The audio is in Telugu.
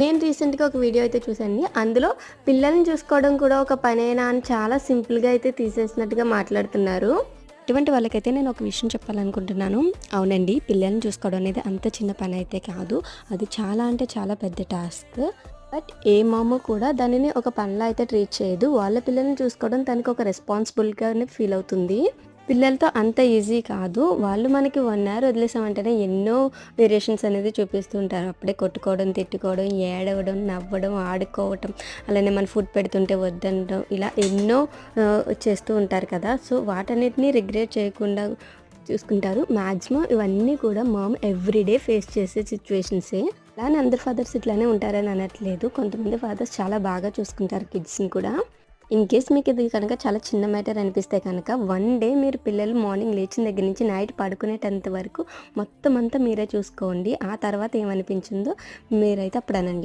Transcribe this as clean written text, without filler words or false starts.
నేను రీసెంట్‌గా ఒక వీడియో అయితే చూసానండి. అందులో పిల్లల్ని చూసుకోవడం కూడా ఒక పనేనా అని చాలా సింపుల్‌గా అయితే తీసేసినట్టుగా మాట్లాడుతున్నారు. ఇటువంటి వాళ్ళకైతే నేను ఒక విషయం చెప్పాలనుకుంటున్నాను. అవునండి, పిల్లల్ని చూసుకోవడం అనేది అంత చిన్న పనైతే కాదు. అది చాలా అంటే చాలా పెద్ద టాస్క్. బట్ ఏ మామ్ కూడా దానిని ఒక పనిలా అయితే ట్రీట్ చేయదు. వాళ్ళ పిల్లల్ని చూసుకోవడం తనకి ఒక రెస్పాన్సిబుల్‌గానే ఫీల్ అవుతుంది. పిల్లలతో అంత ఈజీ కాదు. వాళ్ళు మనకి 1 అవర్ వదిలేసామంటేనే ఎన్నో వేరియేషన్స్ అనేది చూపిస్తూ ఉంటారు. అప్పుడే కొట్టుకోవడం, తిట్టుకోవడం, ఏడవడం, నవ్వడం, ఆడుకోవటం, అలానే మన ఫుడ్ పెడుతుంటే వద్దనడం, ఇలా ఎన్నో చేస్తూ ఉంటారు కదా! సో, వాటన్నిటిని రిగ్రెట్ చేయకుండా చూసుకుంటారు. మాక్సిమం ఇవన్నీ కూడా మామ్ ఎవ్రీడే ఫేస్ చేసే సిట్యుయేషన్సే. అలా అని అందరు ఫాదర్స్ ఇట్లానే ఉంటారని అనట్లేదు. కొంతమంది ఫాదర్స్ చాలా బాగా చూసుకుంటారు కిడ్స్‌ని కూడా. ఇన్ కేస్ మీకు ఇది కనుక చాలా చిన్న మ్యాటర్ అనిపిస్తే కనుక వన్ డే మీరు పిల్లలు మార్నింగ్ లేచిన దగ్గర నుంచి నైట్ పడుకునేటంత వరకు మొత్తం అంతా మీరే చూసుకోండి. ఆ తర్వాత ఏమనిపించిందో మీరైతే అప్పుడు అనండి.